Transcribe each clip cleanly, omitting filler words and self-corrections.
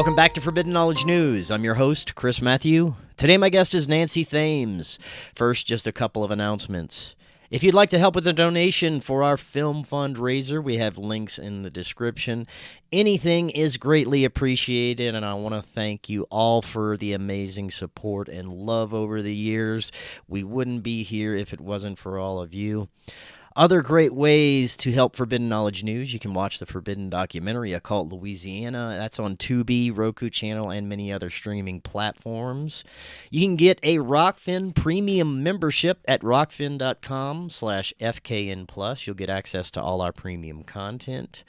Welcome back to Forbidden Knowledge News. I'm your host, Chris Matthew. Today my guest is Nancy Thames. First, just a couple of announcements. If you'd like to help with a donation for our film fundraiser, we have links in the description. Anything is greatly appreciated, and I want to thank you all for the amazing support and love over the years. We wouldn't be here if it wasn't for all of you. Other great ways to help Forbidden Knowledge News, you can watch the Forbidden documentary, Occult Louisiana. That's on Tubi, Roku channel, and many other streaming platforms. You can get a Rokfin premium membership at rokfin.com/FKN+. You'll get access to all our premium content.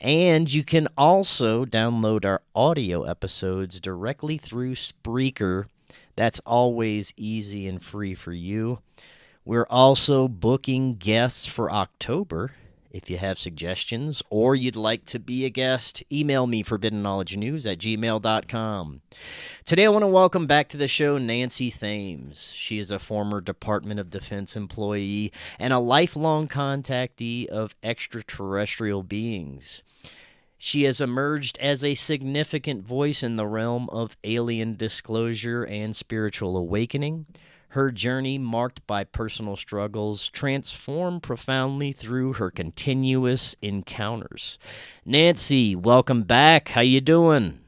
And you can also download our audio episodes directly through Spreaker. That's always easy and free for you. We're also booking guests for October. If you have suggestions or you'd like to be a guest, email me forbiddenknowledgenews@gmail.com. Today I want to welcome back to the show Nancy Thames. She is a former Department of Defense employee and a lifelong contactee of extraterrestrial beings. She has emerged as a significant voice in the realm of alien disclosure and spiritual awakening. Her journey, marked by personal struggles, transformed profoundly through her continuous encounters. Nancy, welcome back. How you doing?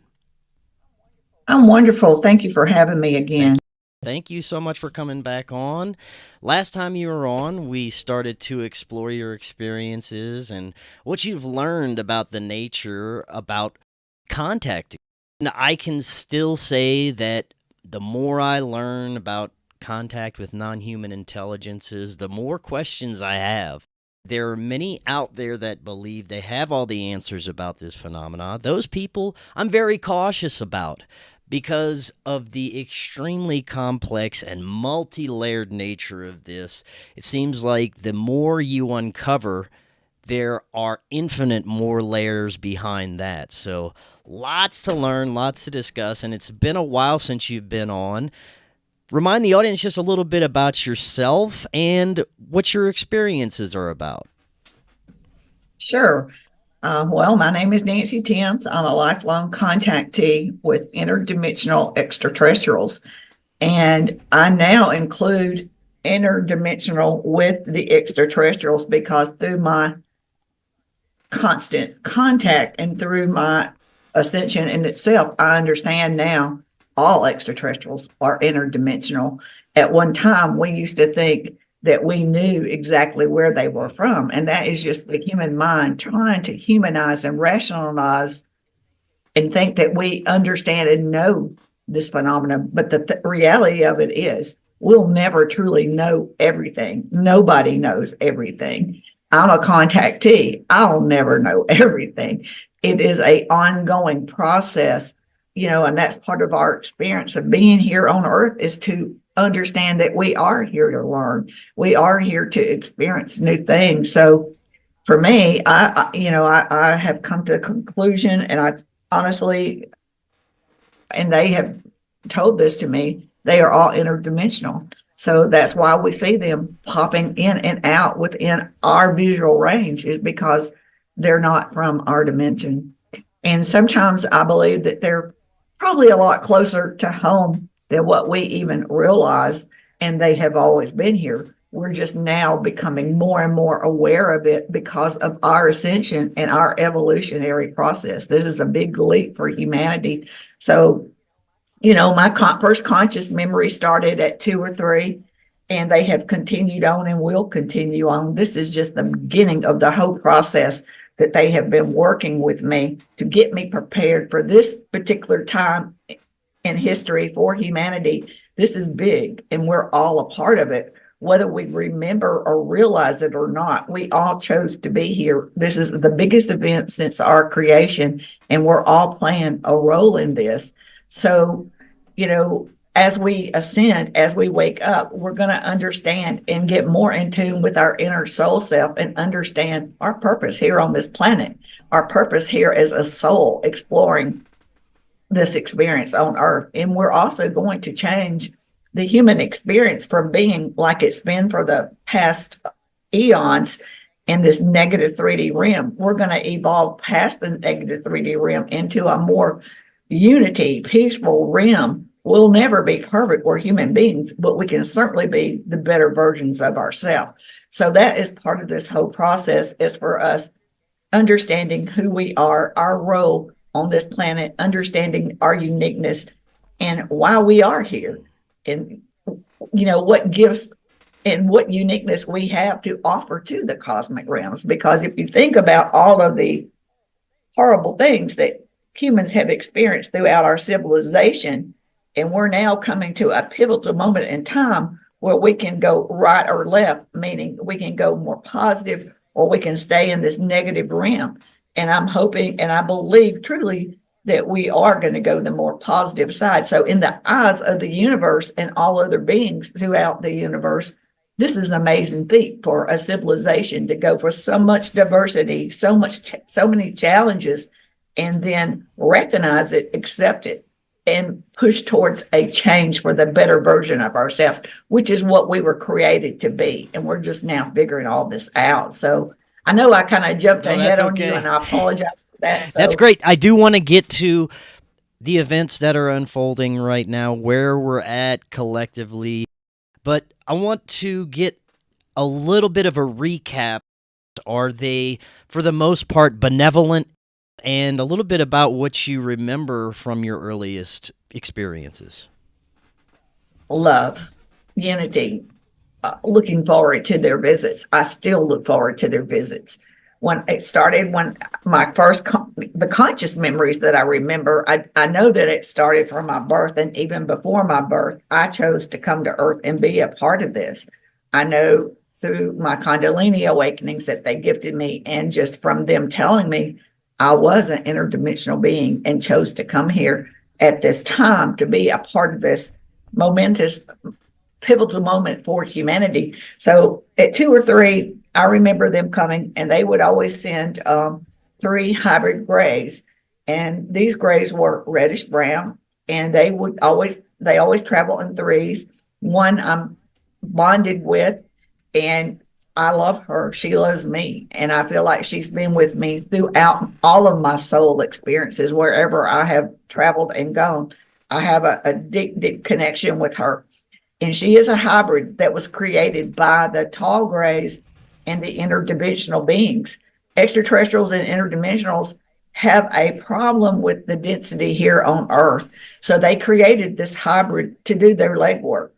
I'm wonderful. Thank you for having me again. Thank you so much for coming back on. Last time you were on, we started to explore your experiences and what you've learned about the nature, about contacting. And I can still say that the more I learn about contact with non-human intelligences, the more questions I have. There are many out there that believe they have all the answers about this phenomena. Those people I'm very cautious about because of the extremely complex and multi-layered nature of this. It seems like the more you uncover, there are infinite more layers behind that. So lots to learn, lots to discuss, and it's been a while since you've been on. Remind the audience just a little bit about yourself and what your experiences are about. Sure. Well, my name is Nancy Thames. I'm a lifelong contactee with interdimensional extraterrestrials, and I now include interdimensional with the extraterrestrials because through my constant contact and through my ascension in itself, I understand now all extraterrestrials are interdimensional. At one time, we used to think that we knew exactly where they were from, and that is just the human mind trying to humanize and rationalize and think that we understand and know this phenomenon. But the reality of it is we'll never truly know everything. Nobody knows everything. I'm a contactee. I'll never know everything. It is an ongoing process. And that's part of our experience of being here on Earth is to understand that we are here to learn. We are here to experience new things. So for me, I have come to a conclusion, and I honestly, and they have told this to me, they are all interdimensional. So that's why we see them popping in and out within our visual range, is because they're not from our dimension. And sometimes I believe that they're probably a lot closer to home than what we even realize, and they have always been here. We're just now becoming more and more aware of it because of our ascension and our evolutionary process. This is a big leap for humanity. So, my first conscious memory started at 2 or 3, and they have continued on and will continue on. This is just the beginning of the whole process that they have been working with me to get me prepared for this particular time in history for humanity. This is big, and we're all a part of it. Whether we remember or realize it or not, we all chose to be here. This is the biggest event since our creation, and we're all playing a role in this. So, as we ascend, as we wake up, we're going to understand and get more in tune with our inner soul self and understand our purpose here on this planet, our purpose here as a soul exploring this experience on Earth. And we're also going to change the human experience from being like it's been for the past eons in this negative 3D realm. We're going to evolve past the negative 3D realm into a more unity, peaceful realm. We'll never be perfect. We're human beings, but we can certainly be the better versions of ourselves. So that is part of this whole process, is for us understanding who we are, our role on this planet, understanding our uniqueness and why we are here, and what gifts and what uniqueness we have to offer to the cosmic realms. Because if you think about all of the horrible things that humans have experienced throughout our civilization, and we're now coming to a pivotal moment in time where we can go right or left, meaning we can go more positive or we can stay in this negative realm. And I'm hoping and I believe truly that we are going to go the more positive side. So in the eyes of the universe and all other beings throughout the universe, this is an amazing feat for a civilization to go for so much diversity, so many challenges, and then recognize it, accept it, and push towards a change for the better version of ourselves, which is what we were created to be. And we're just now figuring all this out. So I know I kind of jumped ahead on you, and I apologize for that. So. That's great. I do want to get to the events that are unfolding right now, where we're at collectively, but I want to get a little bit of a recap. Are they, for the most part, benevolent? And a little bit about what you remember from your earliest experiences. Love, unity, looking forward to their visits. I still look forward to their visits. When it started, when my first, the conscious memories that I remember, I know that it started from my birth, and even before my birth, I chose to come to Earth and be a part of this. I know through my Kundalini awakenings that they gifted me, and just from them telling me I was an interdimensional being and chose to come here at this time to be a part of this momentous, pivotal moment for humanity. So at 2 or 3, I remember them coming, and they would always send 3 hybrid grays. And these grays were reddish brown, and they always travel in 3s. One I'm bonded with, and I love her. She loves me. And I feel like she's been with me throughout all of my soul experiences, wherever I have traveled and gone. I have a deep, deep connection with her. And she is a hybrid that was created by the tall grays and the interdimensional beings. Extraterrestrials and interdimensionals have a problem with the density here on Earth. So they created this hybrid to do their legwork.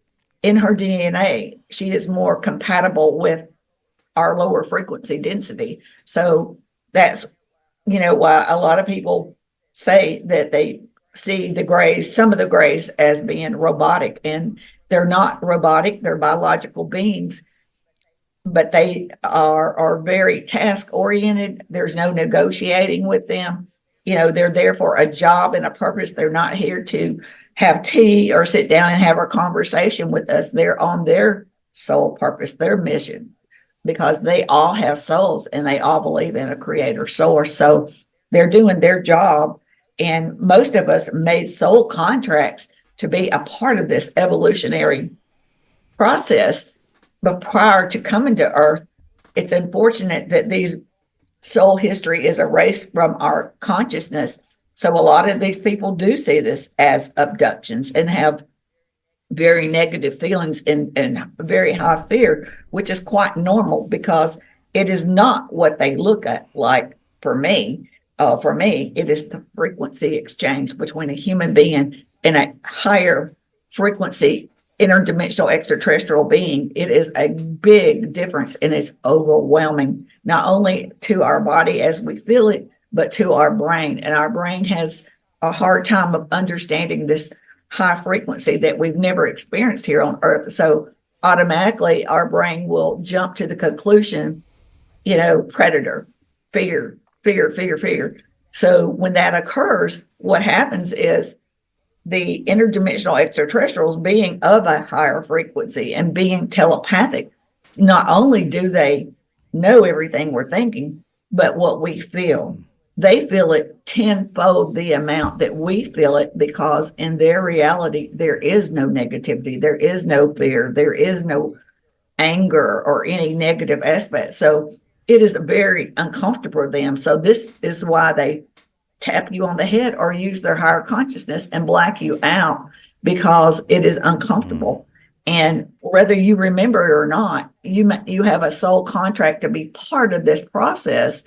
In her DNA, she is more compatible with our lower frequency density. So that's, why a lot of people say that they see the grays, some of the grays, as being robotic, and they're not robotic. They're biological beings, but they are very task oriented. There's no negotiating with them. They're there for a job and a purpose. They're not here to have tea or sit down and have a conversation with us. They're on their soul purpose, their mission, because they all have souls and they all believe in a creator source. So they're doing their job. And most of us made soul contracts to be a part of this evolutionary process. But prior to coming to Earth, it's unfortunate that these soul history is erased from our consciousness. So a lot of these people do see this as abductions and have very negative feelings and very high fear, which is quite normal, because it is not what they look at like. For me, it is the frequency exchange between a human being and a higher frequency interdimensional extraterrestrial being. It is a big difference, and it's overwhelming, not only to our body as we feel it, but to our brain. And our brain has a hard time of understanding this high frequency that we've never experienced here on Earth. So automatically our brain will jump to the conclusion, predator, fear. So when that occurs, what happens is the interdimensional extraterrestrials, being of a higher frequency and being telepathic, not only do they know everything we're thinking, but what we feel. They feel it tenfold the amount that we feel it, because in their reality, there is no negativity. There is no fear. There is no anger or any negative aspect. So it is very uncomfortable for them. So this is why they tap you on the head or use their higher consciousness and black you out because it is uncomfortable. And whether you remember it or not, you have a soul contract to be part of this process.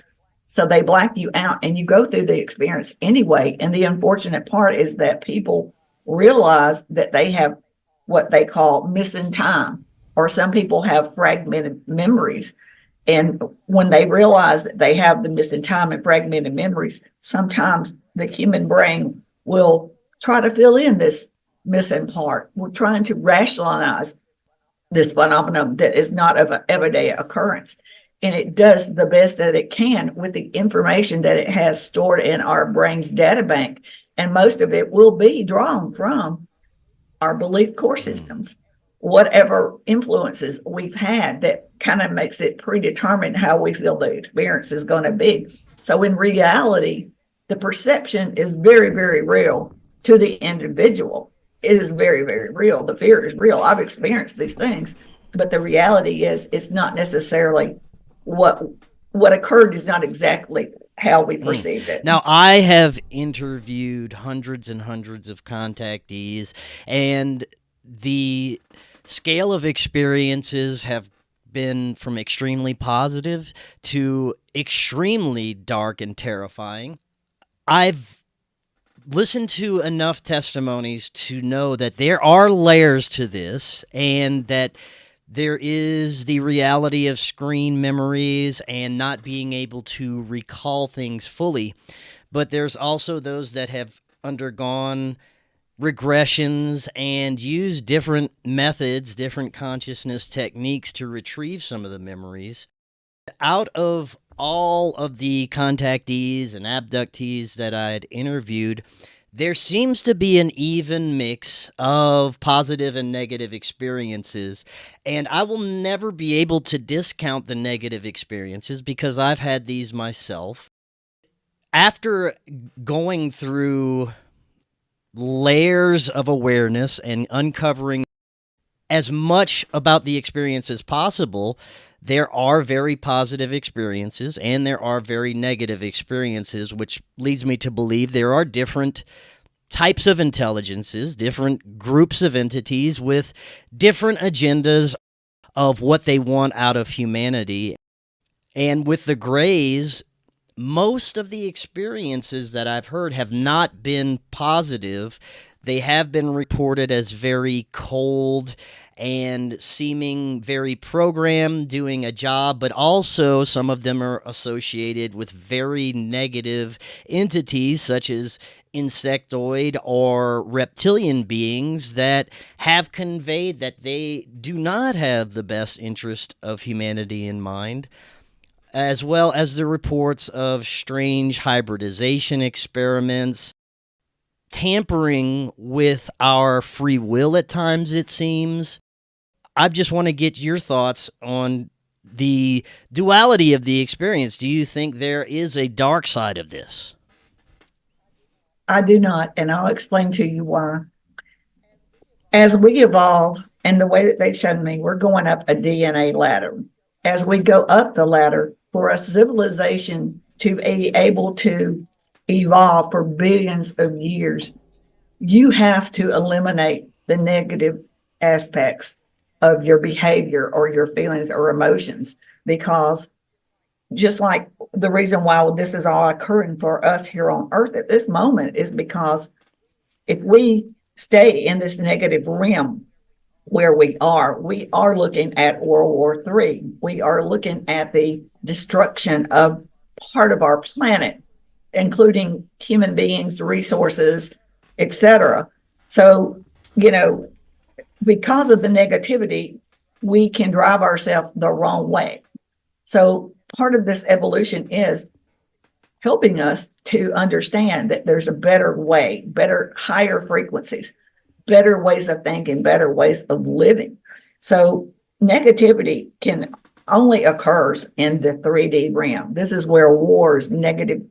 So they black you out and you go through the experience anyway. And the unfortunate part is that people realize that they have what they call missing time, or some people have fragmented memories. And when they realize that they have the missing time and fragmented memories, sometimes the human brain will try to fill in this missing part. We're trying to rationalize this phenomenon that is not of an everyday occurrence. And it does the best that it can with the information that it has stored in our brain's data bank. And most of it will be drawn from our belief core systems, whatever influences we've had that kind of makes it predetermined how we feel the experience is going to be. So in reality, the perception is very, very real to the individual. It is very, very real. The fear is real. I've experienced these things, but the reality is it's not necessarily what occurred is not exactly how we perceived it. Now, I have interviewed hundreds and hundreds of contactees, and the scale of experiences have been from extremely positive to extremely dark and terrifying. I've listened to enough testimonies to know that there are layers to this, and that there is the reality of screen memories and not being able to recall things fully. But there's also those that have undergone regressions and use different methods, different consciousness techniques to retrieve some of the memories. Out of all of the contactees and abductees that I had interviewed, there seems to be an even mix of positive and negative experiences, and I will never be able to discount the negative experiences because I've had these myself. After going through layers of awareness and uncovering as much about the experience as possible, there are very positive experiences and there are very negative experiences, which leads me to believe there are different types of intelligences, different groups of entities with different agendas of what they want out of humanity. And with the grays, most of the experiences that I've heard have not been positive. They have been reported as very cold and seeming very programmed, doing a job, but also some of them are associated with very negative entities such as insectoid or reptilian beings that have conveyed that they do not have the best interest of humanity in mind, as well as the reports of strange hybridization experiments, tampering with our free will at times, it seems. I just want to get your thoughts on the duality of the experience. Do you think there is a dark side of this? I do not, and I'll explain to you why. As we evolve, and the way that they've shown me, we're going up a DNA ladder. As we go up the ladder, for a civilization to be able to evolve for billions of years, you have to eliminate the negative aspects of your behavior or your feelings or emotions, because just like the reason why this is all occurring for us here on Earth at this moment is because if we stay in this negative realm where we are looking at World War III. We are looking at the destruction of part of our planet, including human beings, resources, etc. So, because of the negativity, we can drive ourselves the wrong way. So part of this evolution is helping us to understand that there's a better way, better, higher frequencies, better ways of thinking, better ways of living. So negativity can only occurs in the 3D realm. This is where wars, negative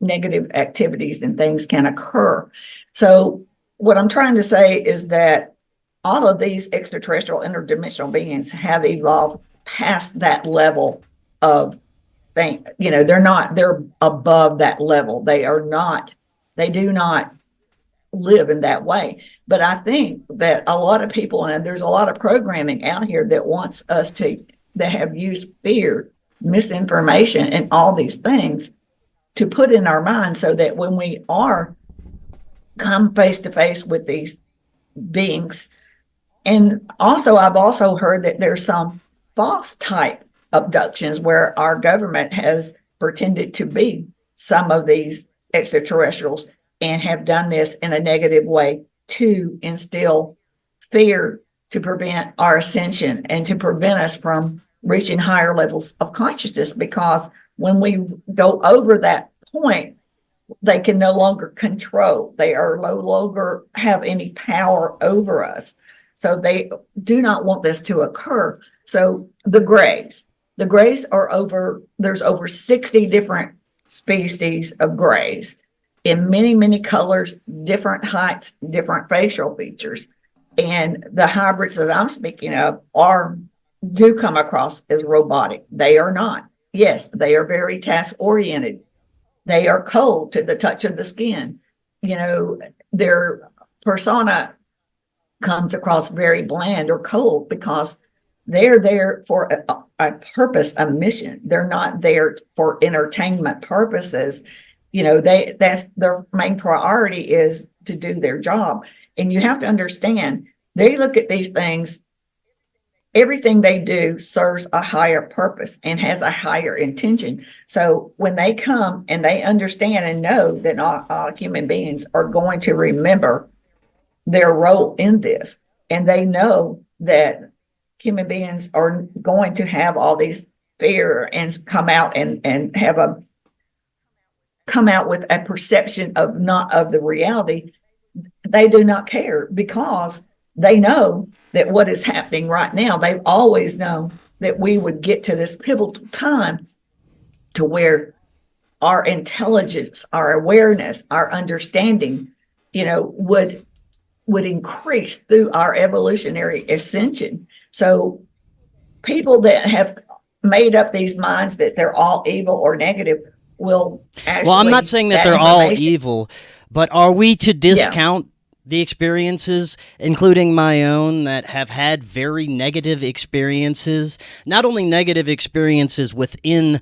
activities and things can occur. So what I'm trying to say is that all of these extraterrestrial interdimensional beings have evolved past that level of think, they're above that level. They do not live in that way. But I think that a lot of people, and there's a lot of programming out here that wants us that have used fear, misinformation, and all these things to put in our minds so that when we are come face to face with these beings. And also, I've also heard that there's some false type abductions where our government has pretended to be some of these extraterrestrials and have done this in a negative way to instill fear, to prevent our ascension and to prevent us from reaching higher levels of consciousness. Because when we go over that point, they can no longer control. They are no longer have any power over us. So they do not want this to occur. So the grays are there's over 60 different species of grays in many, many colors, different heights, different facial features. And the hybrids that I'm speaking of do come across as robotic. They are not. Yes, they are very task oriented. They are cold to the touch of the skin. Their persona comes across very bland or cold because they're there for a purpose, a mission. They're not there for entertainment purposes. That's their main priority is to do their job. And you have to understand, they look at these things, everything they do serves a higher purpose and has a higher intention. So when they come and they understand and know that not all human beings are going to remember their role in this, and they know that human beings are going to have all these fear and come out and come out with a perception of not of the reality, they do not care because they know that what is happening right now, they've always known that we would get to this pivotal time to where our intelligence, our awareness, our understanding, would increase through our evolutionary ascension. So people that have made up these minds that they're all evil or negative will actually... Well, I'm not saying that they're all evil, but are we to discount the experiences, including my own, that have had very negative experiences, not only negative experiences within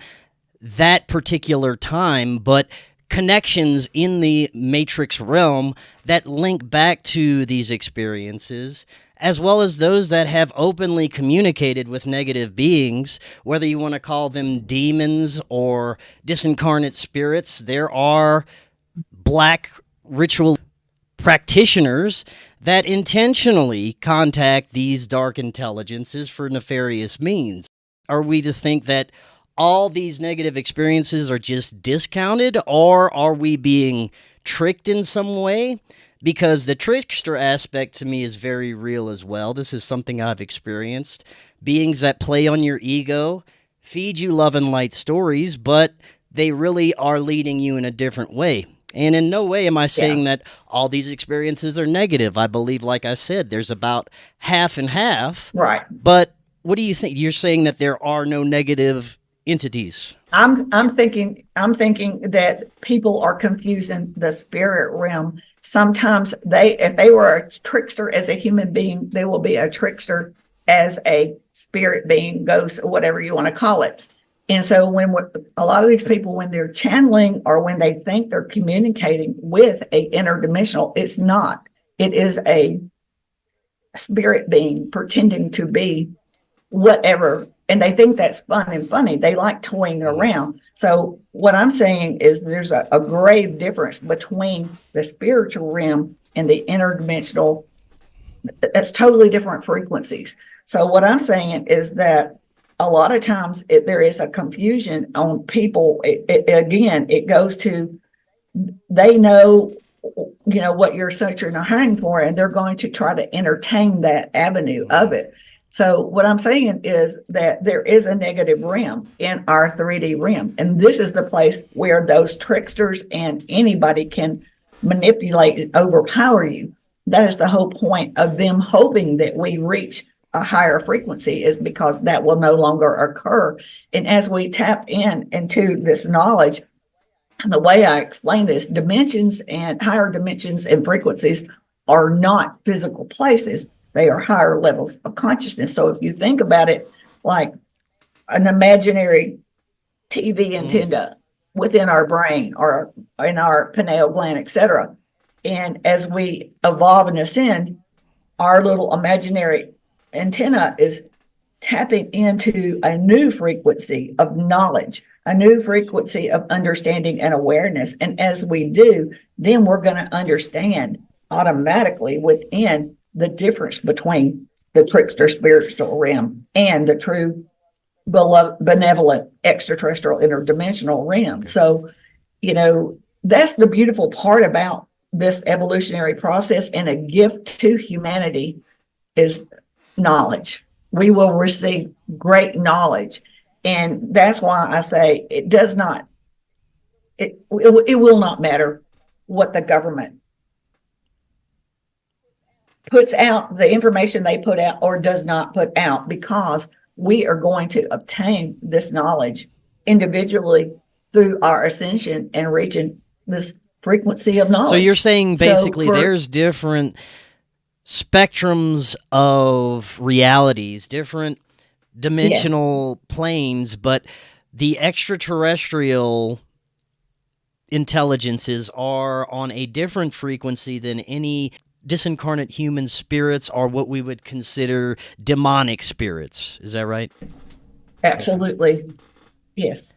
that particular time, but connections in the matrix realm that link back to these experiences, as well as those that have openly communicated with negative beings, whether you want to call them demons or disincarnate spirits. There are black ritual practitioners that intentionally contact these dark intelligences for nefarious means. Are we to think that all these negative experiences are just discounted, or are we being tricked in some way? Because the trickster aspect to me is very real as well. This is something I've experienced. Beings that play on your ego, feed you love and light stories, but they really are leading you in a different way. And in no way am I saying that all these experiences are negative. I believe, like I said, there's about half and half. Right. But what do you think? You're saying that there are no negative entities. I'm thinking that people are confusing the spirit realm. Sometimes if they were a trickster as a human being, they will be a trickster as a spirit being, ghost, or whatever you want to call it. And so when a lot of these people, when they're channeling or when they think they're communicating with a interdimensional, it's not. It is a spirit being pretending to be whatever. And they think that's fun and funny. They like toying around. So what I'm saying is there's a grave difference between the spiritual realm and the interdimensional. That's totally different frequencies. So what I'm saying is that a lot of times there is a confusion on people. It goes to, they know, what you're searching or hunting for, and they're going to try to entertain that avenue of it. So what I'm saying is that there is a negative realm in our 3D realm. And this is the place where those tricksters and anybody can manipulate and overpower you. That is the whole point of them hoping that we reach a higher frequency is because that will no longer occur. And as we tap into this knowledge, and the way I explain this, dimensions and higher dimensions and frequencies are not physical places. They are higher levels of consciousness. So if you think about it like an imaginary TV antenna within our brain or in our pineal gland, etc. And as we evolve and ascend, our little imaginary antenna is tapping into a new frequency of knowledge, a new frequency of understanding and awareness. And as we do, then we're going to understand automatically within the difference between the trickster spiritual realm and the true benevolent extraterrestrial interdimensional realm. So, that's the beautiful part about this evolutionary process, and a gift to humanity is knowledge. We will receive great knowledge. And that's why I say it will not matter what the government puts out, the information they put out or does not put out, because we are going to obtain this knowledge individually through our ascension and reaching this frequency of knowledge. So you're saying basically there's different spectrums of realities, different dimensional planes, but the extraterrestrial intelligences are on a different frequency than any disincarnate human spirits or what we would consider demonic spirits. Is that right? Absolutely. Yes.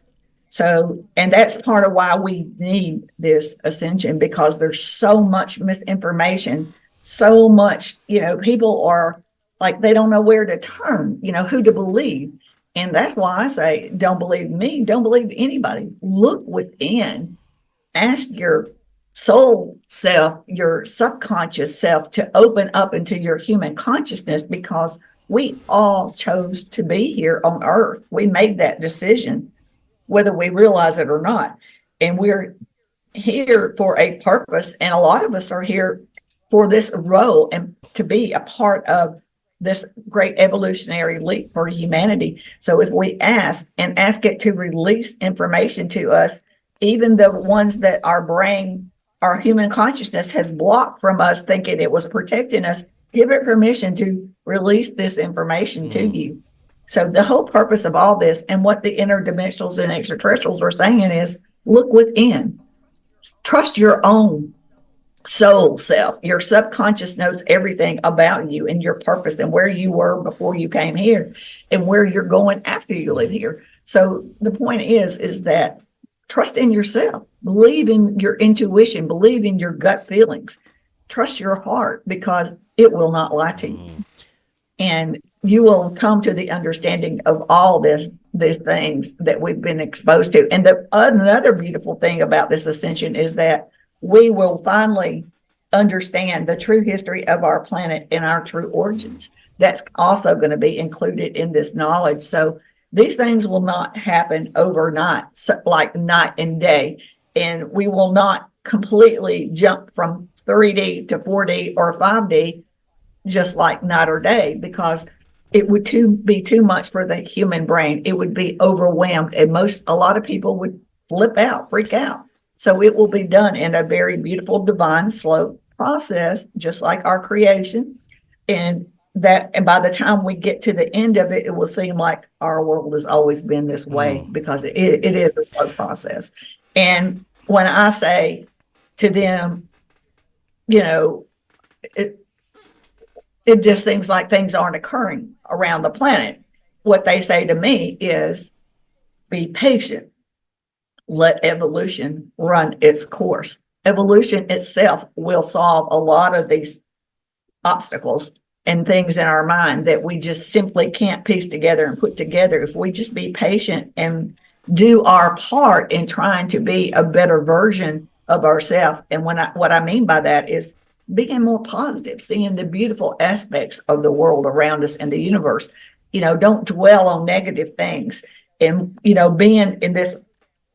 So, and that's part of why we need this ascension, because there's so much misinformation, so much, people are like, they don't know where to turn, who to believe. And that's why I say, don't believe me, don't believe anybody. Look within, ask your soul self, your subconscious self to open up into your human consciousness, because we all chose to be here on earth. We made that decision, whether we realize it or not. And we're here for a purpose. And a lot of us are here for this role and to be a part of this great evolutionary leap for humanity. So if we ask it to release information to us, even the ones that our brain, our human consciousness has blocked from us, thinking it was protecting us, give it permission to release this information to you. So the whole purpose of all this, and what the interdimensionals and extraterrestrials are saying, is look within. Trust your own soul self. Your subconscious knows everything about you and your purpose and where you were before you came here and where you're going after you leave here. So the point is that trust in yourself. Believe in your intuition. Believe in your gut feelings. Trust your heart, because it will not lie to you. And you will come to the understanding of all these things that we've been exposed to. And another beautiful thing about this ascension is that we will finally understand the true history of our planet and our true origins. That's also going to be included in this knowledge. So these things will not happen overnight, like night and day. And we will not completely jump from 3D to 4D or 5D just like night or day, because it would be too much for the human brain. It would be overwhelmed, and a lot of people would flip out, freak out. So it will be done in a very beautiful, divine, slow process, just like our creation. And by the time we get to the end of it, it will seem like our world has always been this way, because it is a slow process. And when I say to them, it just seems like things aren't occurring around the planet. What they say to me is, be patient. Let evolution run its course. Evolution itself will solve a lot of these obstacles and things in our mind that we just simply can't piece together and put together. If we just be patient and do our part in trying to be a better version of ourselves. And what I mean by that is being more positive, seeing the beautiful aspects of the world around us and the universe. Don't dwell on negative things. And, being in this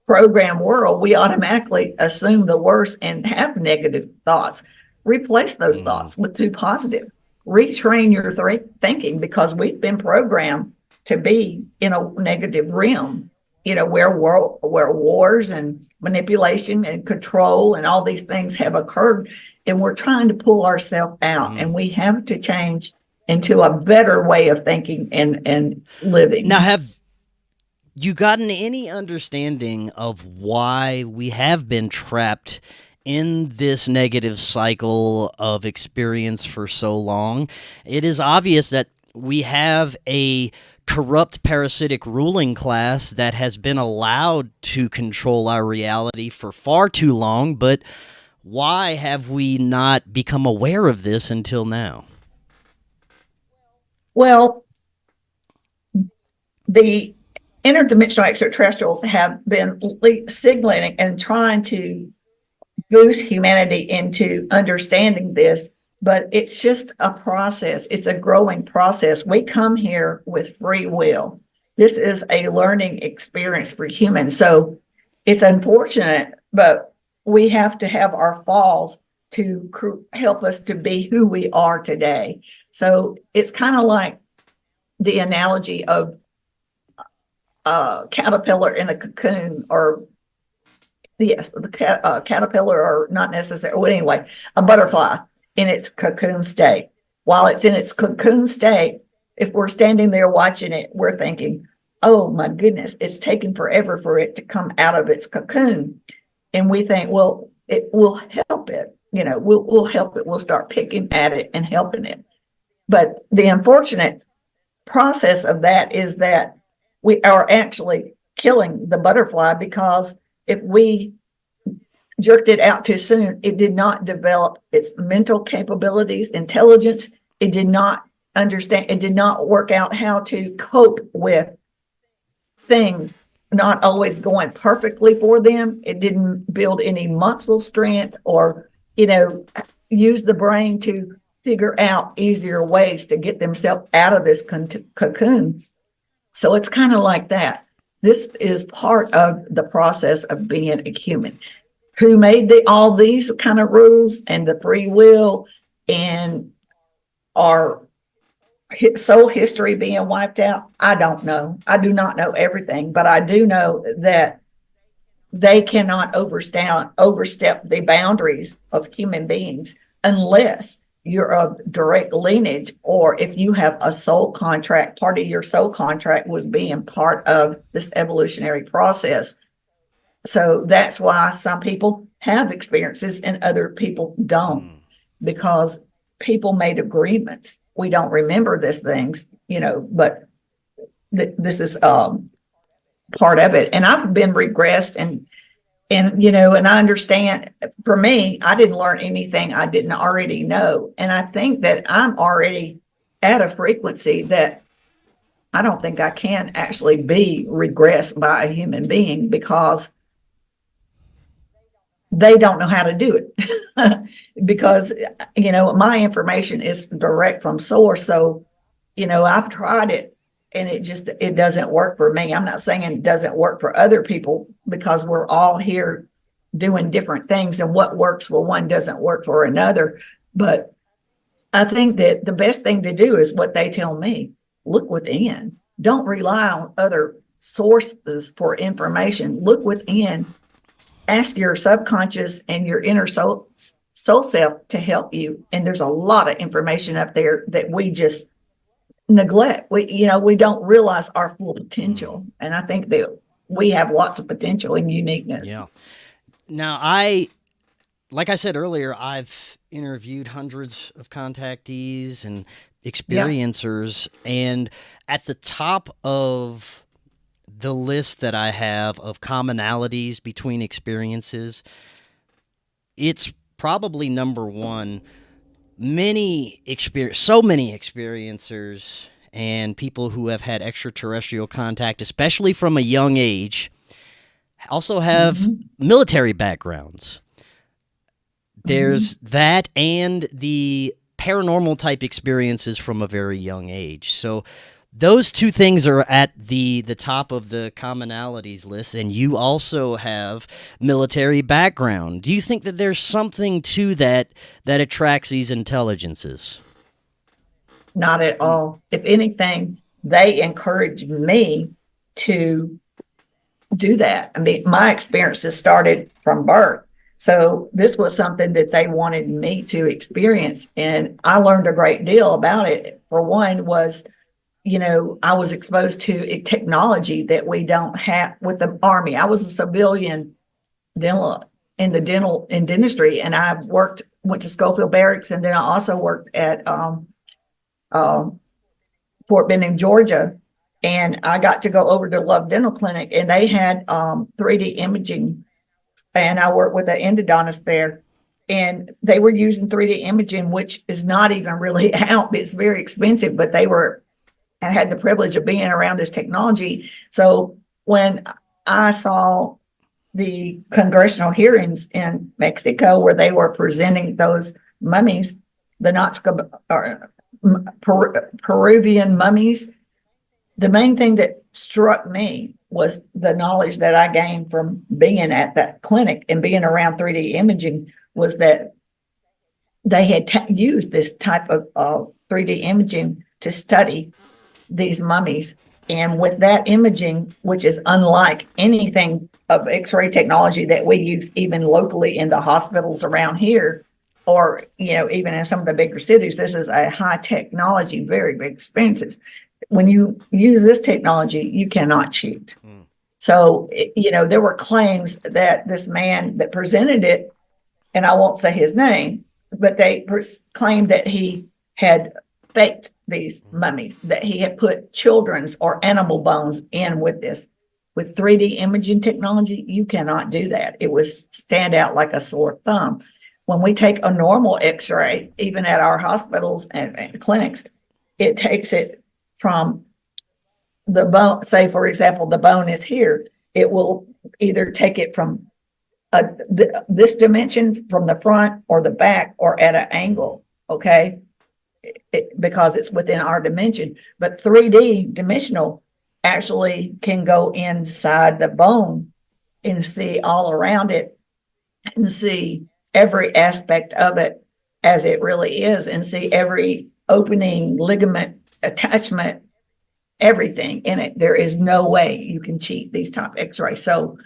program world, we automatically assume the worst and have negative thoughts. Replace those thoughts with two positive. retrain your thinking, because we've been programmed to be in a negative realm, where wars and manipulation and control and all these things have occurred, and we're trying to pull ourselves out, and we have to change into a better way of thinking and living. Now, have you gotten any understanding of why we have been trapped in this negative cycle of experience for so long? It is obvious that we have a corrupt parasitic ruling class that has been allowed to control our reality for far too long, but why have we not become aware of this until now? Well, the interdimensional extraterrestrials have been signaling and trying to boost humanity into understanding this, but it's just a process. It's a growing process. We come here with free will. This is a learning experience for humans. So it's unfortunate, but we have to have our falls to help us to be who we are today. So it's kind of like the analogy of a caterpillar in a cocoon, or yes, the caterpillar, or not necessarily, well, anyway, a butterfly in its cocoon state. While it's in its cocoon state, if we're standing there watching it, we're thinking, oh my goodness, it's taking forever for it to come out of its cocoon. And we think, well, it will help it. We'll help it. We'll start picking at it and helping it. But the unfortunate process of that is that we are actually killing the butterfly, because if we jerked it out too soon, it did not develop its mental capabilities, intelligence. It did not understand. It did not work out how to cope with things not always going perfectly for them. It didn't build any muscle strength, or, use the brain to figure out easier ways to get themselves out of this cocoon. So it's kind of like that. This is part of the process of being a human. Who made all these kind of rules and the free will and our soul history being wiped out? I don't know. I do not know everything, but I do know that they cannot overstep the boundaries of human beings unless you're of direct lineage, or if you have a soul contract. Part of your soul contract was being part of this evolutionary process. So that's why some people have experiences and other people don't, because people made agreements. We don't remember these things, but this is part of it. And I've been regressed, and I understand. For me, I didn't learn anything I didn't already know. And I think that I'm already at a frequency that I don't think I can actually be regressed by a human being, because they don't know how to do it. Because, my information is direct from source. So, I've tried it, and it doesn't work for me. I'm not saying it doesn't work for other people, because we're all here doing different things, and what works for one doesn't work for another. But I think that the best thing to do is what they tell me. Look within. Don't rely on other sources for information. Look within. Ask your subconscious and your inner soul self to help you. And there's a lot of information up there that we just neglect. We don't realize our full potential. And I think that we have lots of potential and uniqueness. Yeah. Now, like I said earlier, I've interviewed hundreds of contactees and experiencers, and at the top of the list that I have of commonalities between experiences, it's probably number one. So many experiencers and people who have had extraterrestrial contact, especially from a young age, also have military backgrounds. There's that, and the paranormal type experiences from a very young age. So those two things are at the top of the commonalities list, and you also have military background. Do you think that there's something to that attracts these intelligences? not at all. If anything, they encouraged me to do that. I mean, my experiences started from birth. So this was something that they wanted me to experience. And I learned a great deal about it. For one was, I was exposed to a technology that we don't have with the Army. I was a civilian in dentistry, and I went to Schofield Barracks, and then I also worked at Fort Benning, Georgia, and I got to go over to Love Dental Clinic, and they had 3D imaging, and I worked with an endodontist there, and they were using 3D imaging, which is not even really out. It's very expensive, but I had the privilege of being around this technology. So when I saw the congressional hearings in Mexico where they were presenting those mummies, the Nazca or Peruvian mummies, the main thing that struck me was the knowledge that I gained from being at that clinic and being around 3D imaging was that they had used this type of 3D imaging to study these mummies. And with that imaging, which is unlike anything of X-ray technology that we use even locally in the hospitals around here, or, even in some of the bigger cities, this is a high technology, very, very expensive. When you use this technology, you cannot cheat. So, there were claims that this man that presented it, and I won't say his name, but they claimed that he had faked these mummies, that he had put children's or animal bones in with this. With 3D imaging technology, you cannot do that. It would stand out like a sore thumb. When we take a normal X-ray, even at our hospitals and clinics, it takes it from the bone. Say, for example, the bone is here. It will either take it from this dimension from the front or the back or at an angle, okay? Because it's within our dimension. But 3D dimensional actually can go inside the bone and see all around it and see every aspect of it as it really is and see every opening, ligament, attachment, everything in it. There is no way you can cheat these type X-rays. So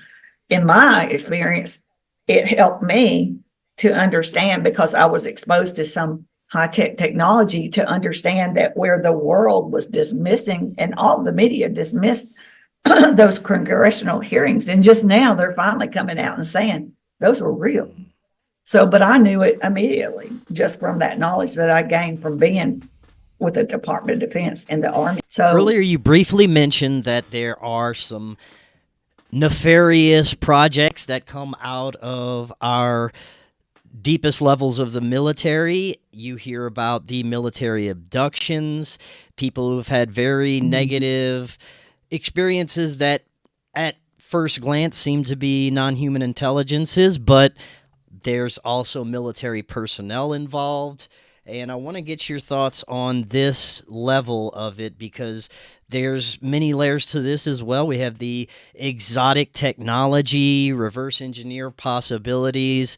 in my experience, it helped me to understand, because I was exposed to some high-tech technology, to understand that where the world was dismissing and all the media dismissed those congressional hearings. And just now they're finally coming out and saying those were real. So, but I knew it immediately just from that knowledge that I gained from being with the Department of Defense and the Army. So earlier you briefly mentioned that there are some nefarious projects that come out of our deepest levels of the military. You hear about the military abductions, people who've had very negative experiences that at first glance seem to be non-human intelligences, but there's also military personnel involved. And I want to get your thoughts on this level of it, because there's many layers to this as well. We have the exotic technology, reverse engineer possibilities,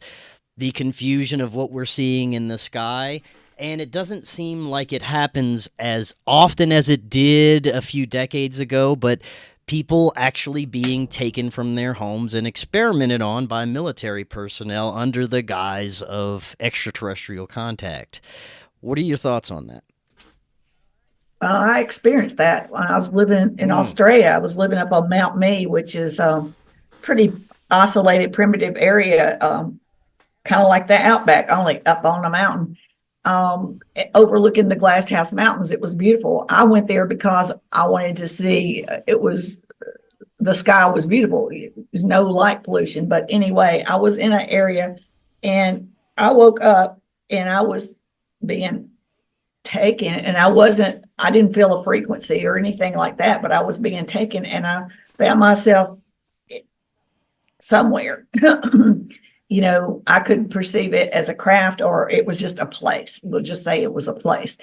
the confusion of what we're seeing in the sky. And it doesn't seem like it happens as often as it did a few decades ago, but people actually being taken from their homes and experimented on by military personnel under the guise of extraterrestrial contact. What are your thoughts on that? I experienced that when I was living in Australia. I was living up on Mount Me, which is a pretty isolated, primitive area, kind of like the Outback, only up on a mountain, overlooking the Glass House Mountains. It was beautiful. I went there because I wanted to see, the sky was beautiful, no light pollution. But anyway, I was in an area and I woke up and I was being taken, and I didn't feel a frequency or anything like that, but I was being taken and I found myself somewhere. I could perceive it as a craft, or it was just a place. We'll just say it was a place.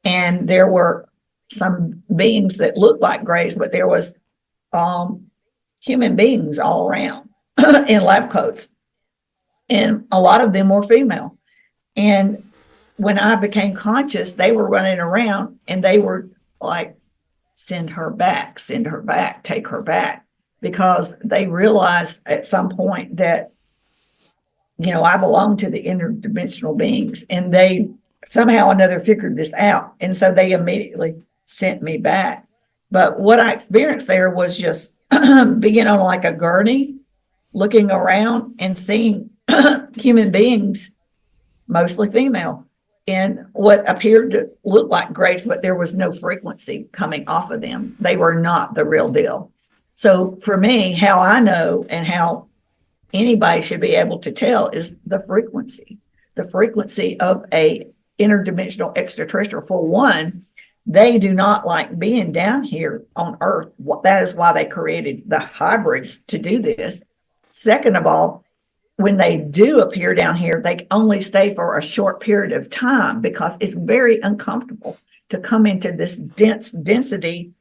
And there were some beings that looked like grays, but there was human beings all around in lab coats. And a lot of them were female. And when I became conscious, they were running around and they were like, send her back, take her back, because they realized at some point that, I belong to the interdimensional beings, and they somehow or another figured this out. And so they immediately sent me back. But what I experienced there was just being on like a gurney, looking around and seeing human beings, mostly female, in what appeared to look like grace, but there was no frequency coming off of them. They were not the real deal. So for me, how I know and how anybody should be able to tell is the frequency of a interdimensional extraterrestrial. For one, they do not like being down here on Earth. That is why they created the hybrids to do this. Second of all, when they do appear down here, they only stay for a short period of time because it's very uncomfortable to come into this density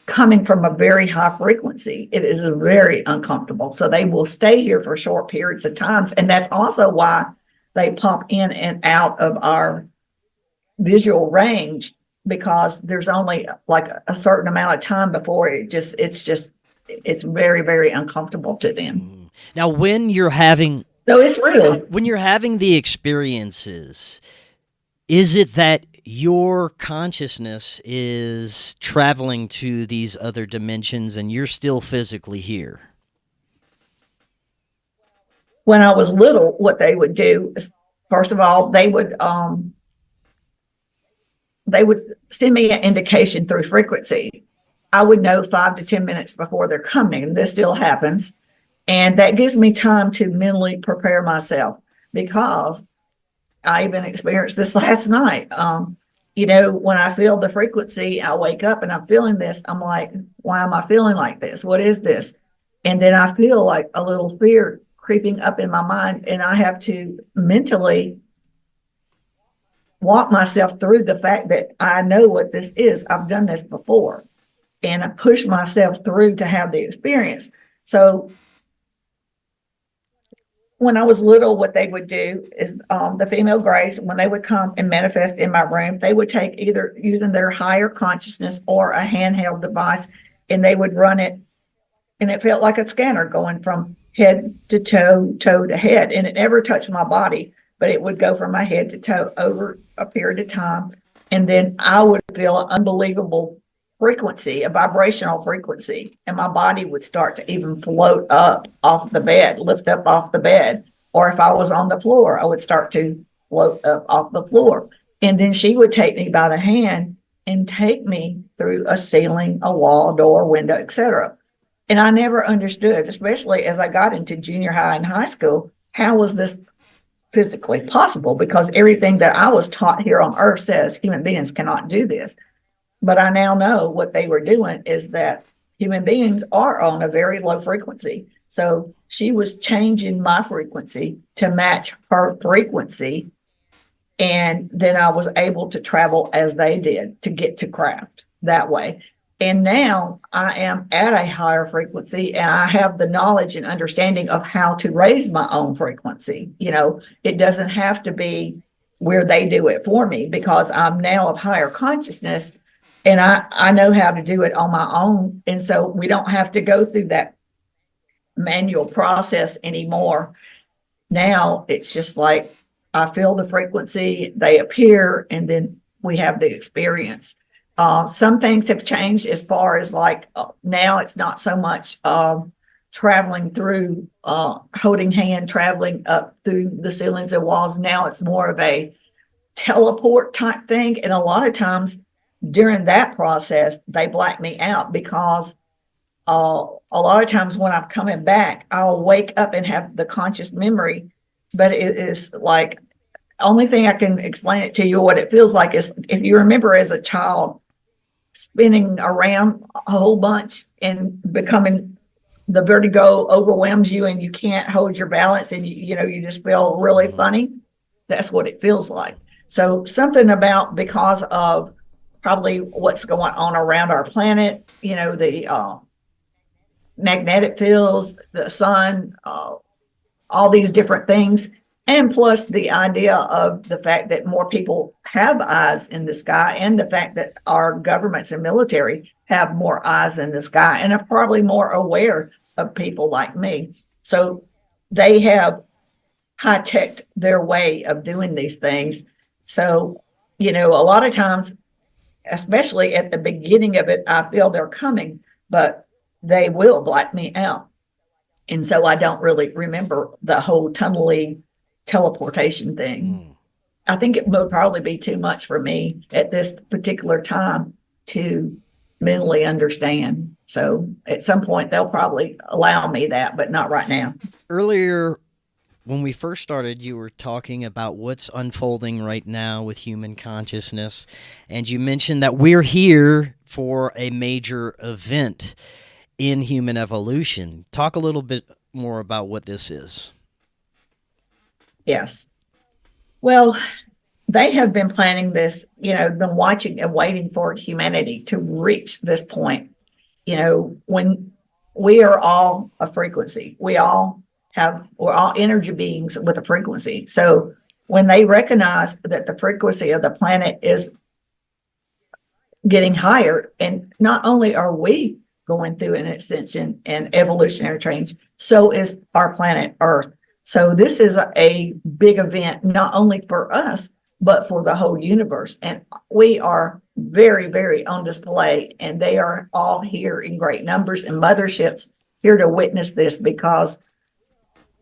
coming from a very high frequency. It is very uncomfortable. So they will stay here for short periods of times. And that's also why they pop in and out of our visual range, because there's only like a certain amount of time before it's very, very uncomfortable to them. Now, when you're having it's real. When you're having the experiences, is it that your consciousness is traveling to these other dimensions and you're still physically here? When I was little, what they would do is, first of all, they would send me an indication through frequency. I would know 5 to 10 minutes before they're coming. This still happens. And that gives me time to mentally prepare myself, because I even experienced this last night. When I feel the frequency, I wake up and I'm feeling this. I'm like, why am I feeling like this? What is this? And then I feel like a little fear creeping up in my mind, and I have to mentally walk myself through the fact that I know what this is. I've done this before, and I push myself through to have the experience. So when I was little, what they would do is the female grays, when they would come and manifest in my room, they would take either using their higher consciousness or a handheld device, and they would run it, and it felt like a scanner going from head to toe, toe to head, and it never touched my body, but it would go from my head to toe over a period of time. And then I would feel an unbelievable frequency, a vibrational frequency, and my body would start to even float up off the bed, lift up off the bed. Or if I was on the floor, I would start to float up off the floor. And then she would take me by the hand and take me through a ceiling, a wall, door, window, etc. And I never understood, especially as I got into junior high and high school, how was this physically possible? Because everything that I was taught here on Earth says human beings cannot do this. But I now know what they were doing is that human beings are on a very low frequency. So she was changing my frequency to match her frequency. And then I was able to travel as they did to get to craft that way. And now I am at a higher frequency, and I have the knowledge and understanding of how to raise my own frequency. It doesn't have to be where they do it for me, because I'm now of higher consciousness. And I know how to do it on my own. And so we don't have to go through that manual process anymore. Now it's just like I feel the frequency, they appear, and then we have the experience. Some things have changed as far as now it's not so much traveling through, holding hand, traveling up through the ceilings and walls. Now it's more of a teleport type thing. And a lot of times, during that process, they black me out, because a lot of times when I'm coming back, I'll wake up and have the conscious memory, but it is like, only thing I can explain it to you, what it feels like is if you remember as a child spinning around a whole bunch and becoming, the vertigo overwhelms you and you can't hold your balance, and you just feel really funny. That's what it feels like. So something about, because of probably what's going on around our planet, the magnetic fields, the sun, all these different things, And plus the idea of the fact that more people have eyes in the sky, and the fact that our governments and military have more eyes in the sky and are probably more aware of people like me. So they have high-teched their way of doing these things. So, a lot of times, especially at the beginning of it, I feel they're coming, but they will black me out. And so I don't really remember the whole tunneling teleportation thing. I think it would probably be too much for me at this particular time to mentally understand. So at some point they'll probably allow me that, but not right now. Earlier, when we first started, you were talking about what's unfolding right now with human consciousness, and you mentioned that we're here for a major event in human evolution. Talk a little bit more about what this is. Yes. Well, they have been planning this, been watching and waiting for humanity to reach this point. When we are all a frequency, we're all energy beings with a frequency. So when they recognize that the frequency of the planet is getting higher, and not only are we going through an ascension and evolutionary change, so is our planet Earth. So this is a big event, not only for us, but for the whole universe. And we are very, very on display, and they are all here in great numbers and motherships here to witness this, because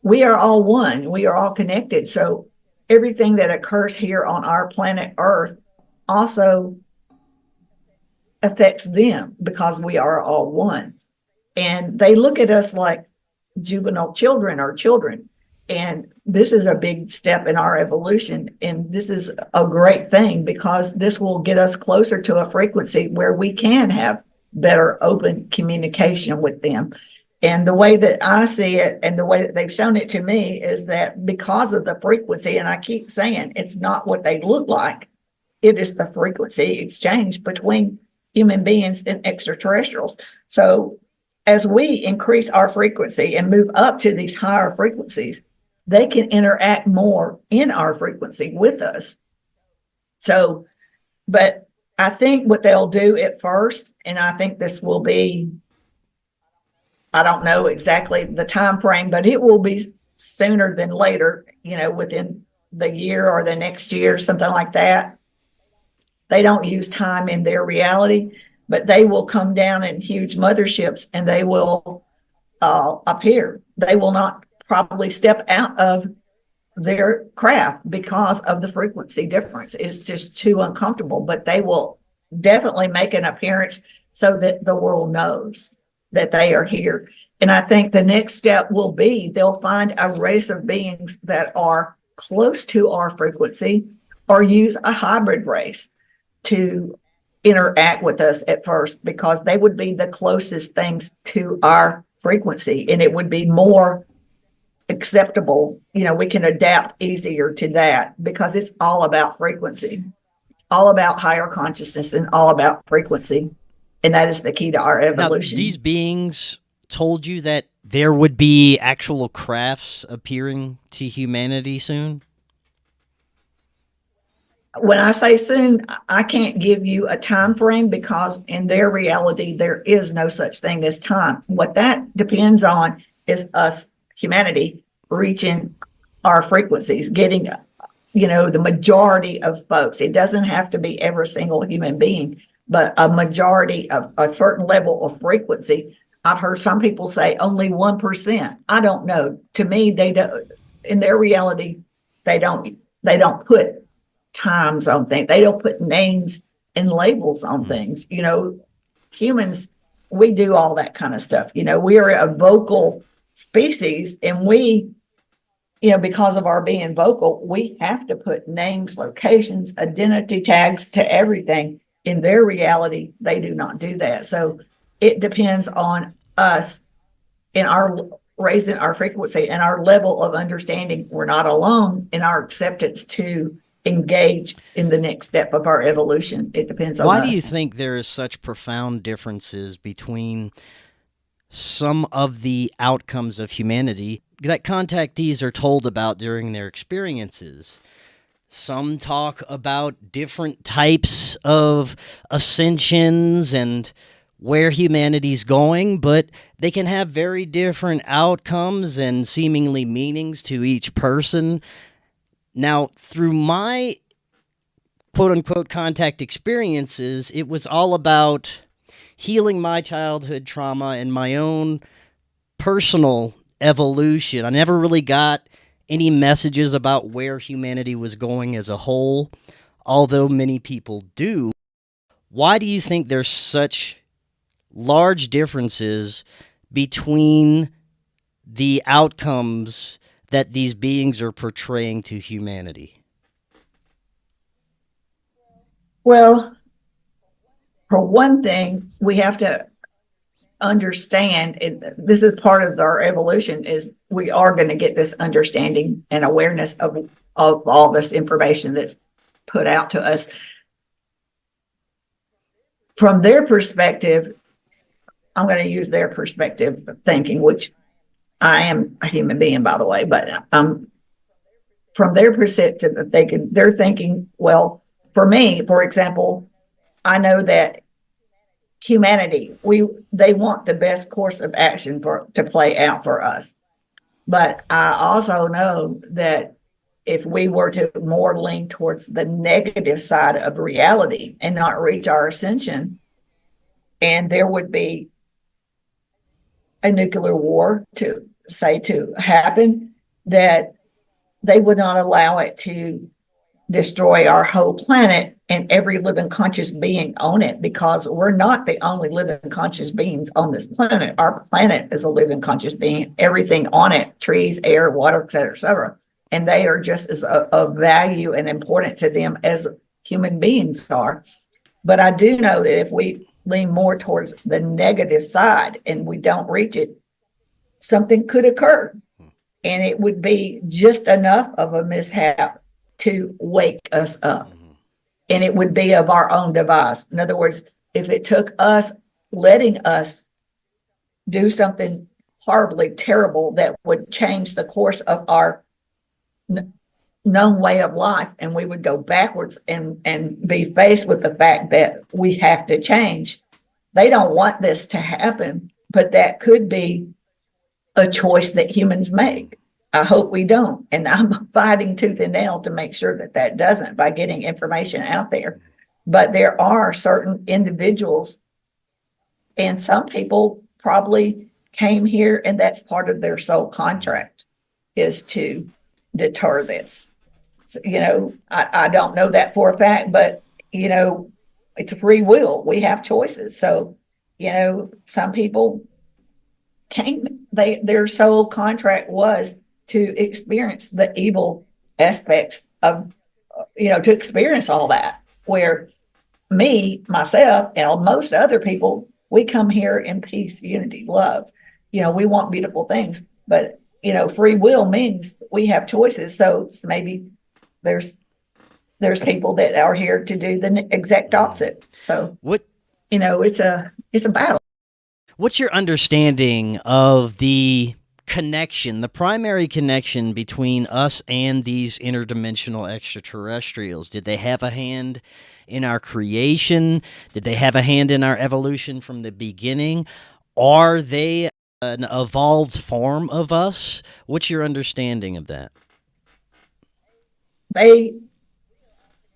we are all one. We are all connected. So everything that occurs here on our planet Earth also affects them, because we are all one. And they look at us like juvenile children or children. And this is a big step in our evolution. And this is a great thing, because this will get us closer to a frequency where we can have better open communication with them. And the way that I see it, and the way that they've shown it to me, is that because of the frequency, and I keep saying it's not what they look like, it is the frequency exchange between human beings and extraterrestrials. So as we increase our frequency and move up to these higher frequencies, they can interact more in our frequency with us. So, but I think what they'll do at first, and I think this will be, I don't know exactly the time frame, but it will be sooner than later, within the year or the next year, something like that. They don't use time in their reality, but they will come down in huge motherships, and they will appear. They will not probably step out of their craft because of the frequency difference. It's just too uncomfortable, but they will definitely make an appearance so that the world knows that they are here. And I think the next step will be they'll find a race of beings that are close to our frequency, or use a hybrid race to interact with us at first, because they would be the closest things to our frequency, and it would be more acceptable. We can adapt easier to that, because it's all about frequency, all about higher consciousness, and all about frequency. And that is the key to our evolution. Now, these beings told you that there would be actual crafts appearing to humanity soon? When I say soon, I can't give you a time frame, because in their reality, there is no such thing as time. What that depends on is us, humanity, reaching our frequencies, getting, the majority of folks. It doesn't have to be every single human being, but a majority of a certain level of frequency. I've heard some people say only 1%. I don't know. To me, they don't, in their reality, they don't put times on things. They don't put names and labels on things. Humans, we do all that kind of stuff. We are a vocal species, and we, because of our being vocal, we have to put names, locations, identity tags to everything. In their reality, they do not do that. So it depends on us in our raising our frequency and our level of understanding. We're not alone in our acceptance to engage in the next step of our evolution. It depends on us. Why do you think there is such profound differences between some of the outcomes of humanity that contactees are told about during their experiences. Some talk about different types of ascensions and where humanity's going, but they can have very different outcomes and seemingly meanings to each person. Now, through my quote-unquote contact experiences, it was all about healing my childhood trauma and my own personal evolution. I never really got any messages about where humanity was going as a whole, although many people do. Why do you think there's such large differences between the outcomes that these beings are portraying to humanity? Well, for one thing, we have to understand, and this is part of our evolution, is we are going to get this understanding and awareness of all this information that's put out to us. From their perspective, I'm going to use their perspective of thinking, which I am a human being, by the way, but from their perspective, they're thinking, well, for me, for example, I know that humanity, they want the best course of action to play out for us. But I also know that if we were to more lean towards the negative side of reality and not reach our ascension, and there would be a nuclear war to happen, that they would not allow it to destroy our whole planet and every living conscious being on it, because we're not the only living conscious beings on this planet. Our planet is a living conscious being, everything on it, trees, air, water, et cetera, et cetera. And they are just as of value and important to them as human beings are. But I do know that if we lean more towards the negative side and we don't reach it, something could occur. And it would be just enough of a mishap to wake us up. And it would be of our own device. In other words, if it took us letting us do something horribly terrible that would change the course of our known way of life, and we would go backwards and be faced with the fact that we have to change. They don't want this to happen, but that could be a choice that humans make. I hope we don't. And I'm fighting tooth and nail to make sure that that doesn't, by getting information out there. But there are certain individuals, and some people probably came here and that's part of their soul contract, is to deter this. So, I don't know that for a fact, but, it's a free will. We have choices. So, some people came, their soul contract was to experience the evil aspects of, to experience all that, where myself, and most other people, we come here in peace, unity, love. We want beautiful things, but, free will means we have choices. So maybe there's people that are here to do the exact opposite. So it's a battle. What's your understanding of the connection, the primary connection between us and these interdimensional extraterrestrials? Did they have a hand in our creation? Did they have a hand in our evolution from the beginning? Are they an evolved form of us? What's your understanding of that?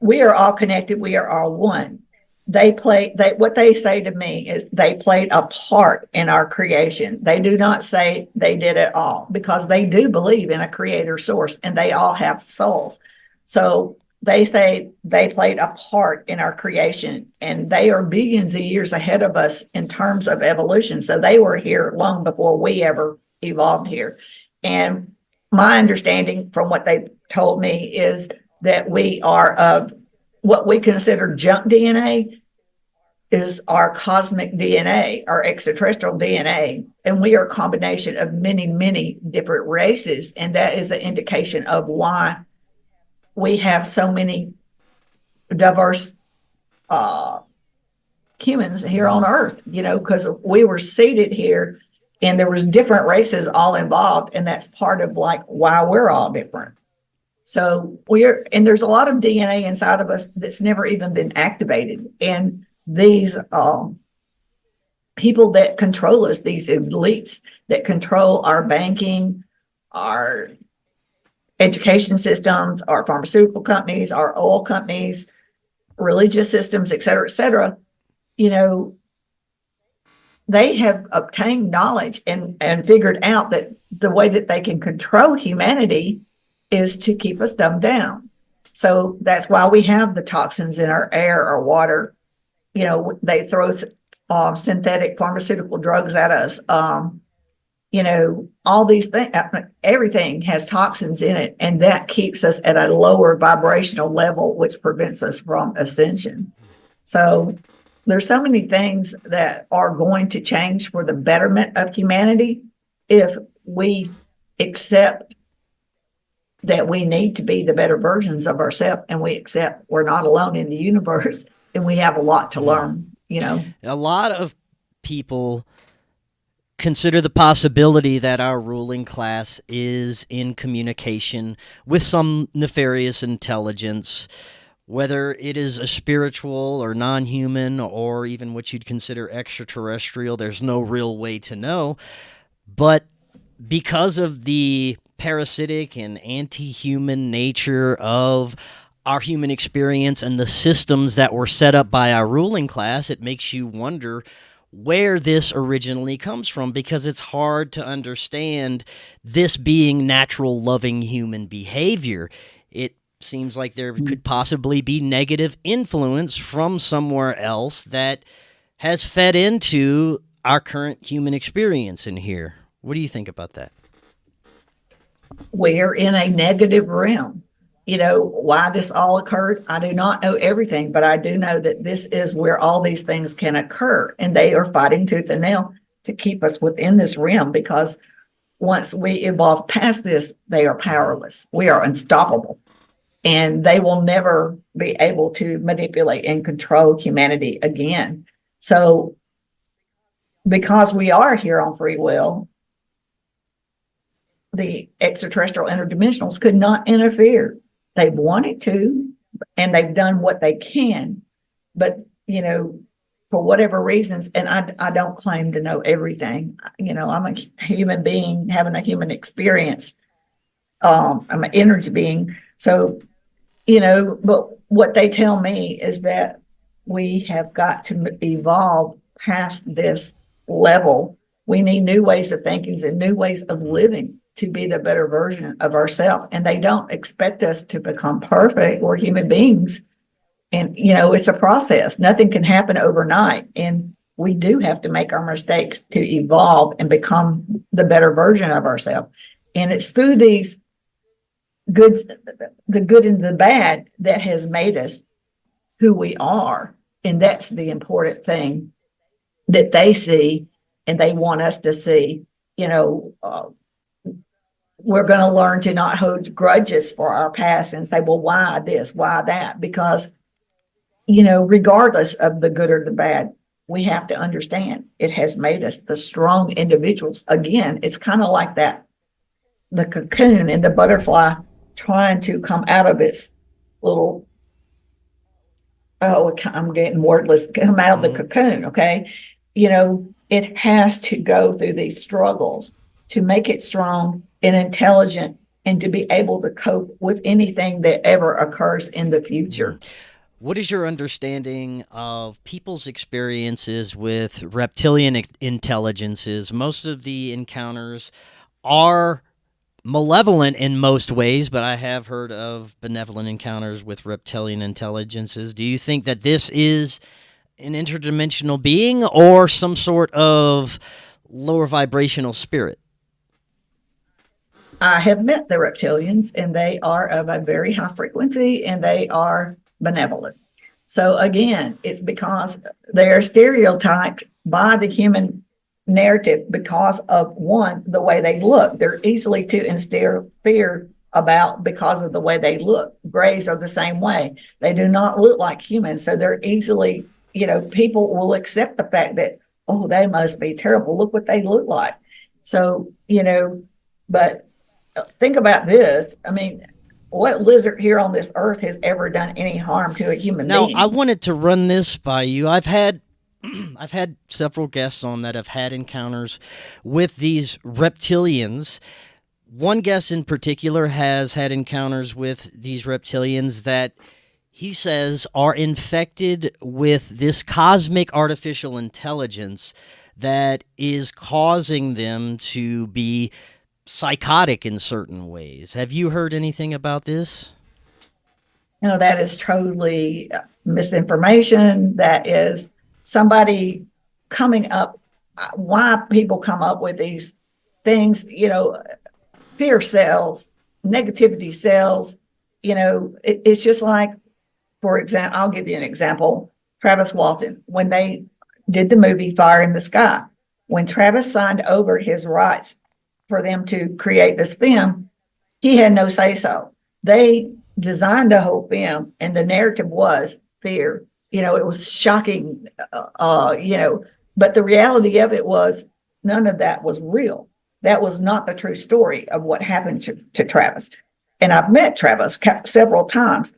We are all connected. We are all one. What they say to me is they played a part in our creation. They do not say they did it all, because they do believe in a creator source and they all have souls. So they say they played a part in our creation, and they are billions of years ahead of us in terms of evolution. So they were here long before we ever evolved here. And my understanding from what they told me is that we are of what we consider junk DNA is our cosmic DNA, our extraterrestrial DNA. And we are a combination of many, many different races. And that is an indication of why we have so many diverse humans here on Earth, because we were seated here And there was different races all involved, and that's part of like why we're all different. So there's a lot of DNA inside of us that's never even been activated. And these people that control us, these elites that control our banking, our education systems, our pharmaceutical companies, our oil companies, religious systems, et cetera, they have obtained knowledge and figured out that the way that they can control humanity is to keep us dumbed down. So that's why we have the toxins in our air or water. They throw synthetic pharmaceutical drugs at us. All these things, everything has toxins in it, and that keeps us at a lower vibrational level, which prevents us from ascension. So there's so many things that are going to change for the betterment of humanity if we accept that we need to be the better versions of ourselves, and we accept we're not alone in the universe, and we have a lot to learn. A lot of people consider the possibility that our ruling class is in communication with some nefarious intelligence, whether it is a spiritual or non-human or even what you'd consider extraterrestrial. There's no real way to know. But because of the parasitic and anti-human nature of our human experience and the systems that were set up by our ruling class, it makes you wonder where this originally comes from, because it's hard to understand this being natural, loving human behavior. It seems like there could possibly be negative influence from somewhere else that has fed into our current human experience in here. What do you think about that? We're in a negative realm. Why this all occurred, I do not know everything, but I do know that this is where all these things can occur, and they are fighting tooth and nail to keep us within this realm, because once we evolve past this, they are powerless. We are unstoppable, and they will never be able to manipulate and control humanity again. So because we are here on free will, the extraterrestrial interdimensionals could not interfere. They've wanted to, and they've done what they can, but for whatever reasons, and I don't claim to know everything. I'm a human being having a human experience. I'm an energy being. So, but what they tell me is that we have got to evolve past this level. We need new ways of thinking and new ways of living to be the better version of ourselves. And they don't expect us to become perfect. We're human beings. And, it's a process. Nothing can happen overnight. And we do have to make our mistakes to evolve and become the better version of ourselves. And it's through these goods, the good and the bad, that has made us who we are. And that's the important thing that they see and they want us to see. We're going to learn to not hold grudges for our past and say, well, why this, why that? Because, regardless of the good or the bad, we have to understand it has made us the strong individuals. Again, it's kind of like that, the cocoon and the butterfly trying to come out of its little, I'm getting wordless, come out of the cocoon, okay? It has to go through these struggles to make it strong and intelligent, and to be able to cope with anything that ever occurs in the future. What is your understanding of people's experiences with reptilian intelligences? Most of the encounters are malevolent in most ways, but I have heard of benevolent encounters with reptilian intelligences. Do you think that this is an interdimensional being or some sort of lower vibrational spirit? I have met the reptilians, and they are of a very high frequency, and they are benevolent. So again, it's because they are stereotyped by the human narrative because of, one, the way they look. They're easily to instill fear about because of the way they look. Grays are the same way. They do not look like humans. So they're easily, people will accept the fact that, oh, they must be terrible. Look what they look like. So, but think about this. I mean, what lizard here on this earth has ever done any harm to a human being? Now, I wanted to run this by you. I've had I've had several guests on that have had encounters with these reptilians. One guest in particular has had encounters with these reptilians that he says are infected with this cosmic artificial intelligence that is causing them to be psychotic in certain ways. Have you heard anything about this? That is totally misinformation. That is somebody coming up. Why people come up with these things, fear cells, negativity cells, it's just like, for example, I'll give you an example. Travis Walton, when they did the movie Fire in the Sky, when Travis signed over his rights for them to create this film, he had no say so. They designed the whole film, and the narrative was fear. It was shocking, but the reality of it was none of that was real. That was not the true story of what happened to Travis. And I've met Travis several times.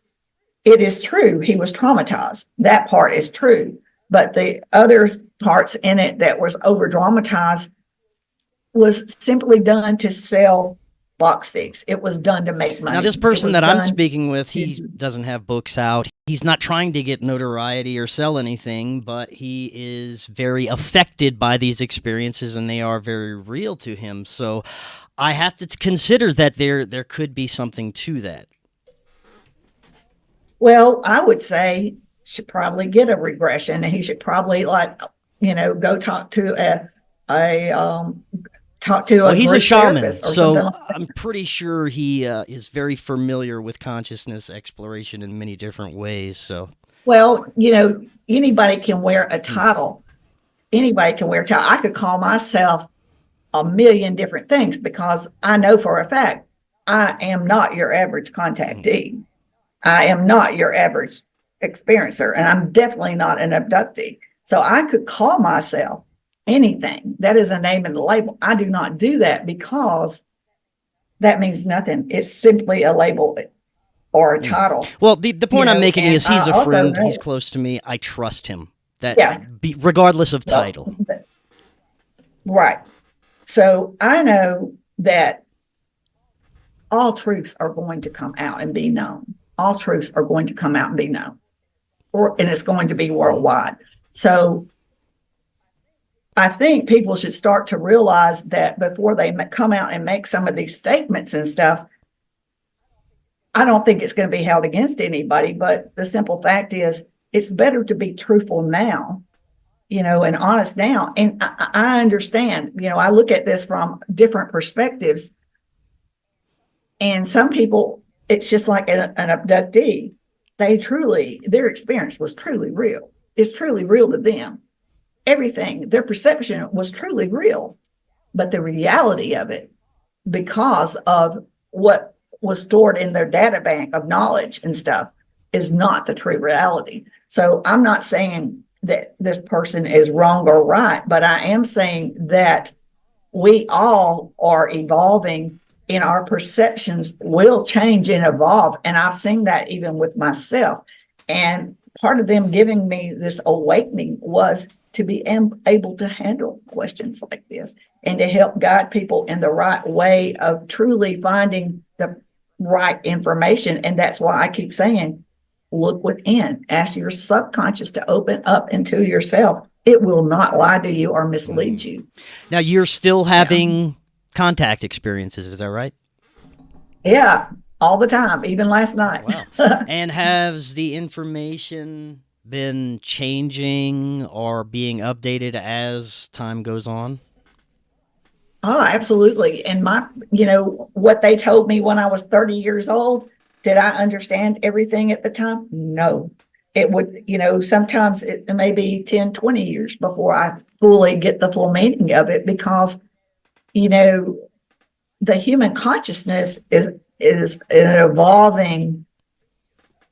It is true. He was traumatized. That part is true. But the other parts in it that was over dramatized was simply done to sell box sticks. It was done to make money. Now, this person that I'm speaking with, he doesn't have books out. He's not trying to get notoriety or sell anything, but he is very affected by these experiences, and they are very real to him. So I have to consider that there could be something to that. Well, I would say he should probably get a regression, and he should probably go talk to well, he's a shaman, so like I'm pretty sure he is very familiar with consciousness exploration in many different ways. So, well, anybody can wear a title. Anybody can wear a title. I could call myself a million different things because I know for a fact I am not your average contactee. I am not your average experiencer, and I'm definitely not an abductee. So I could call myself anything. That is a name and a label. I do not do that because that means nothing. It's simply a label or a title. Well, the point I'm making is he's a friend. He's close to me. I trust him. Regardless of title. Right. So I know that all truths are going to come out and be known. All truths are going to come out and be known, and it's going to be worldwide. So I think people should start to realize that before they come out and make some of these statements and stuff. I don't think it's going to be held against anybody, but the simple fact is it's better to be truthful now, and honest now. And I understand, I look at this from different perspectives. And some people, it's just like an abductee. Their experience was truly real. It's truly real to them. Everything, their perception was truly real. But the reality of it, because of what was stored in their data bank of knowledge and stuff, is not the true reality. So I'm not saying that this person is wrong or right, but I am saying that we all are evolving, and our perceptions will change and evolve. And I've seen that even with myself. And part of them giving me this awakening was to be able to handle questions like this and to help guide people in the right way of truly finding the right information. And that's why I keep saying, look within, ask your subconscious to open up into yourself. It will not lie to you or mislead you. Now, you're still having contact experiences, is that right? Yeah, all the time, even last night. Wow. And has the information been changing or being updated as time goes on? Oh, absolutely. And what they told me when I was 30 years old, did I understand everything at the time? No. It would, sometimes it may be 10, 20 years before I fully get the full meaning of it because, the human consciousness is an evolving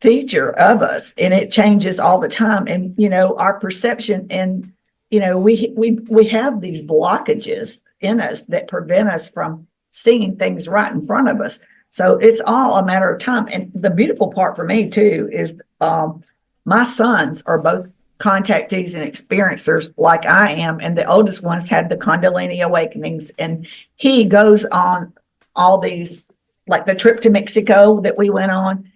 feature of us, and it changes all the time. And, our perception, and, we have these blockages in us that prevent us from seeing things right in front of us. So it's all a matter of time. And the beautiful part for me too is my sons are both contactees and experiencers like I am. And the oldest one's had the Kundalini awakenings, and he goes on all these, like the trip to Mexico that we went on.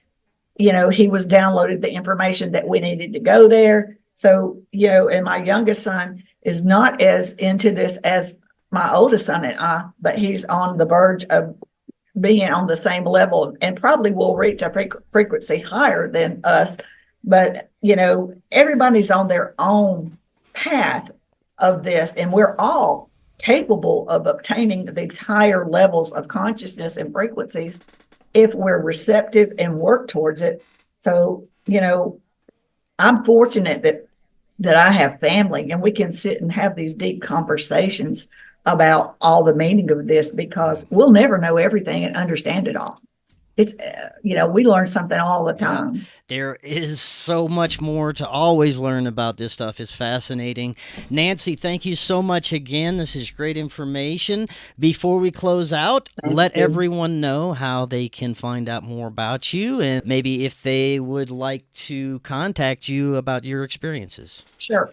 He was downloaded the information that we needed to go there. So, and my youngest son is not as into this as my oldest son and I, but he's on the verge of being on the same level and probably will reach a frequency higher than us. But, everybody's on their own path of this, and we're all capable of obtaining these higher levels of consciousness and frequencies if we're receptive and work towards it. So, I'm fortunate that I have family and we can sit and have these deep conversations about all the meaning of this, because we'll never know everything and understand it all. It's, we learn something all the time. There is so much more to always learn about this stuff. It's fascinating. Nancy, thank you so much again. This is great information. Before we close out, let everyone know how they can find out more about you, and maybe if they would like to contact you about your experiences. Sure.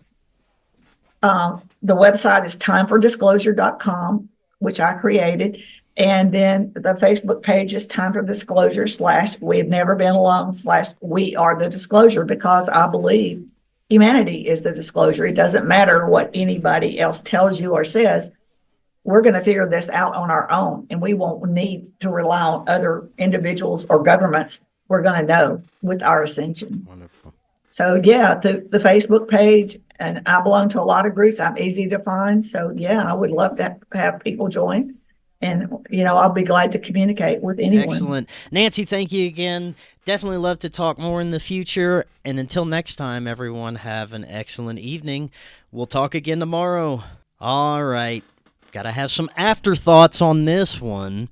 The website is timefordisclosure.com, which I created. And then the Facebook page is Time for Disclosure / We've Never Been Alone / We Are the Disclosure, because I believe humanity is the disclosure. It doesn't matter what anybody else tells you or says. We're going to figure this out on our own, and we won't need to rely on other individuals or governments. We're going to know with our ascension. Wonderful. So, yeah, the Facebook page, and I belong to a lot of groups. I'm easy to find. So, yeah, I would love to have people join. And, I'll be glad to communicate with anyone. Excellent. Nancy, thank you again. Definitely love to talk more in the future. And until next time, everyone, have an excellent evening. We'll talk again tomorrow. All right. Got to have some afterthoughts on this one.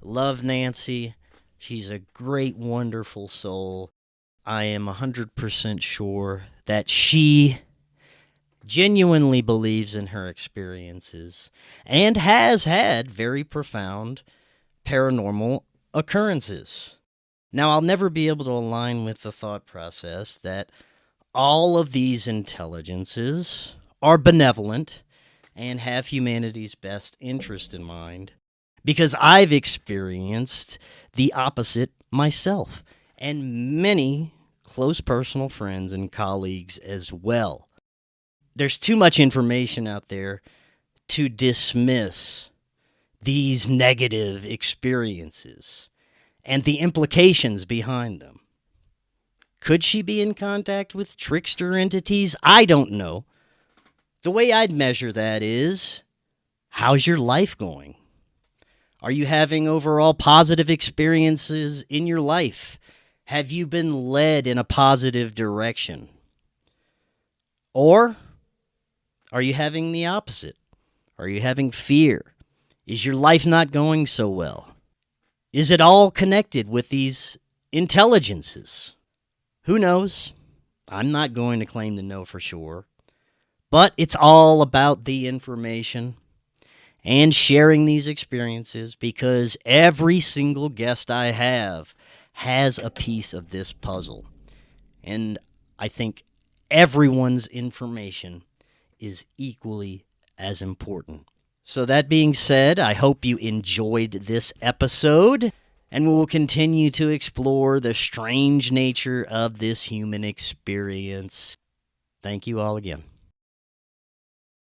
Love Nancy. She's a great, wonderful soul. I am 100% sure that she genuinely believes in her experiences and has had very profound paranormal occurrences. Now, I'll never be able to align with the thought process that all of these intelligences are benevolent and have humanity's best interest in mind, because I've experienced the opposite myself, and many close personal friends and colleagues as well. There's too much information out there to dismiss these negative experiences and the implications behind them. Could she be in contact with trickster entities? I don't know. The way I'd measure that is, how's your life going? Are you having overall positive experiences in your life? Have you been led in a positive direction? Or are you having the opposite? Are you having fear? Is your life not going so well? Is it all connected with these intelligences? Who knows? I'm not going to claim to know for sure. But it's all about the information and sharing these experiences, because every single guest I have has a piece of this puzzle. And I think everyone's information is equally as important. So that being said, I hope you enjoyed this episode, and we will continue to explore the strange nature of this human experience. Thank you all again.